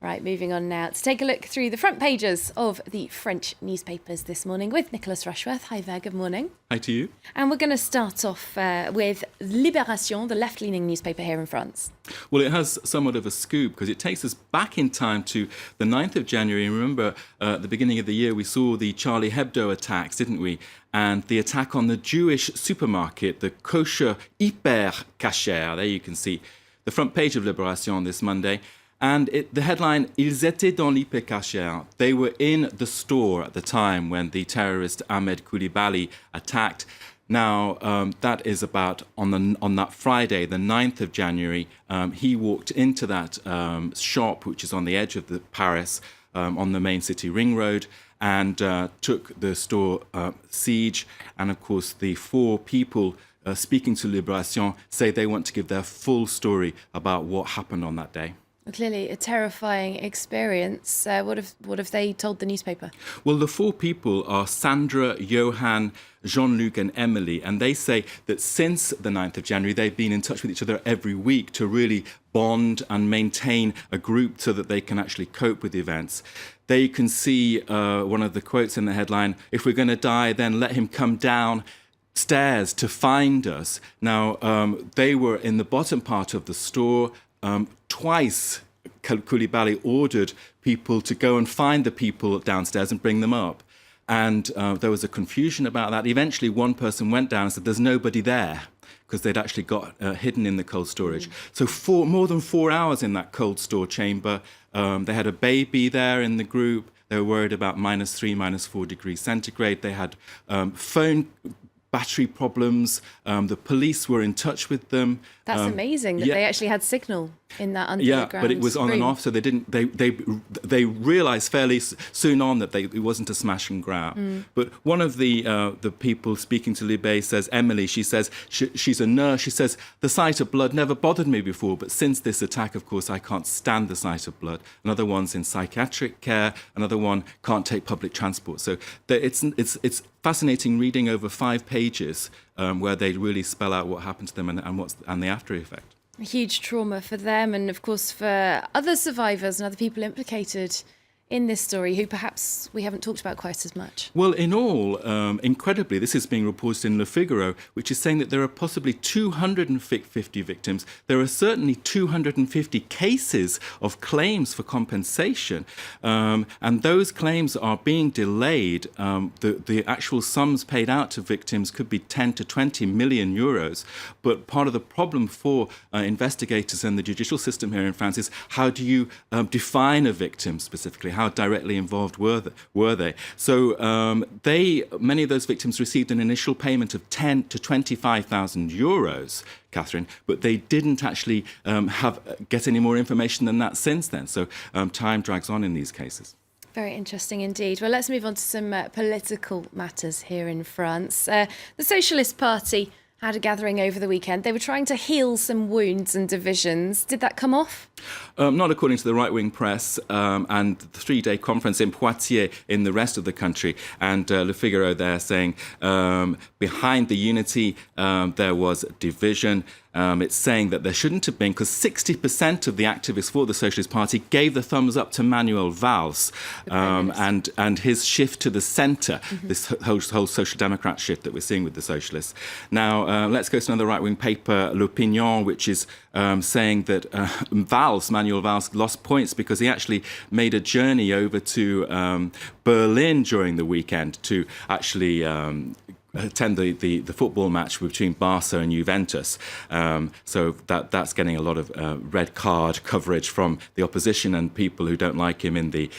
Right, moving on now to take a look through the front pages of the French newspapers this morning with Nicholas Rushworth. Hi there, good morning. Hi to you. And we're going to start off with Libération, the left-leaning newspaper here in France. Well, it has somewhat of a scoop because it takes us back in time to the 9th of January. Remember, at the beginning of the year, we saw the Charlie Hebdo attacks, didn't we? And the attack on the Jewish supermarket, the kosher hyper kasher. There you can see the front page of Libération this Monday. And the headline, Ils étaient dans l'hyper kasher. They were in the store at the time when the terrorist Ahmedy Coulibaly attacked. Now, that is about on that Friday, the 9th of January, he walked into that shop, which is on the edge of Paris, on the main city ring road, and took the store siege. And of course, the four people speaking to Libération say they want to give their full story about what happened on that day. Clearly a terrifying experience. What have they told the newspaper? Well, the four people are Sandra, Johan, Jean-Luc and Emily, and they say that since the 9th of January, they've been in touch with each other every week to really bond and maintain a group so that they can actually cope with the events. There you can see one of the quotes in the headline, "If we're going to die, then let him come down stairs to find us." Now, they were in the bottom part of the store. Twice, Coulibaly ordered people to go and find the people downstairs and bring them up. And there was a confusion about that. Eventually, one person went down and said, "There's nobody there," because they'd actually got hidden in the cold storage. So more than 4 hours in that cold store chamber. They had a baby there in the group. They were worried about -3, -4 degrees centigrade. They had phone battery problems. The police were in touch with them. That's amazing that they actually had signal in that underground. Yeah, but it was on and off, so they didn't. They realised fairly soon on that it wasn't a smash and grab. But one of the people speaking to Libé says, Emily, she says she's a nurse. She says the sight of blood never bothered me before, but since this attack, of course, I can't stand the sight of blood. Another one's in psychiatric care. Another one can't take public transport. So it's fascinating reading over 5 pages where they really spell out what happened to them and the after effect. A huge trauma for them and, of course, for other survivors and other people implicated in this story who perhaps we haven't talked about quite as much. Well, in all, incredibly, this is being reported in Le Figaro, which is saying that there are possibly 250 victims. There are certainly 250 cases of claims for compensation. And those claims are being delayed. The actual sums paid out to victims could be 10 to 20 million euros. But part of the problem for investigators and the judicial system here in France is how do you define a victim specifically? How directly involved were they? So many of those victims received an initial payment of 10 to 25,000 euros, Catherine, but they didn't actually get any more information than that since then. So time drags on in these cases. Very interesting indeed. Well, let's move on to some political matters here in France. The Socialist Party had a gathering over the weekend. They were trying to heal some wounds and divisions. Did that come off? Not according to the right-wing press and the 3-day conference in Poitiers in the rest of the country. And Le Figaro there saying behind the unity there was division. It's saying that there shouldn't have been because 60% of the activists for the Socialist Party gave the thumbs up to Manuel Valls and his shift to the centre, this whole social democrat shift that we're seeing with the Socialists. Now, let's go to another right-wing paper, L'Opinion, which is saying that Manuel Valls lost points because he actually made a journey over to Berlin during the weekend to actually attend the football match between Barca and Juventus. So that's getting a lot of red card coverage from the opposition and people who don't like him in the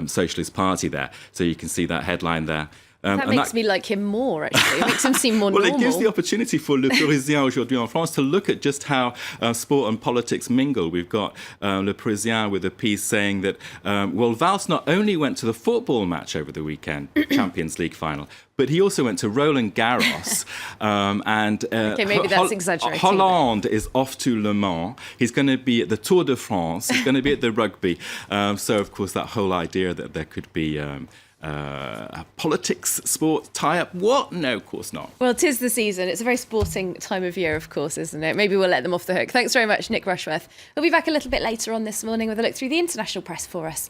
Socialist Party there. So you can see that headline there. That makes me like him more, actually. It makes him seem more normal. Well, it gives the opportunity for Le Parisien aujourd'hui en France to look at just how sport and politics mingle. We've got Le Parisien with a piece saying that, Valls not only went to the football match over the weekend, Champions League final, but he also went to Roland Garros. Okay, maybe that's exaggerating. Hollande is off to Le Mans. He's going to be at the Tour de France. He's going to be at the rugby. So, of course, that whole idea that there could be politics, sport, tie-up. What? No, of course not. Well, 'tis the season. It's a very sporting time of year, of course, isn't it? Maybe we'll let them off the hook. Thanks very much, Nick Rushworth. We'll be back a little bit later on this morning with a look through the international press for us.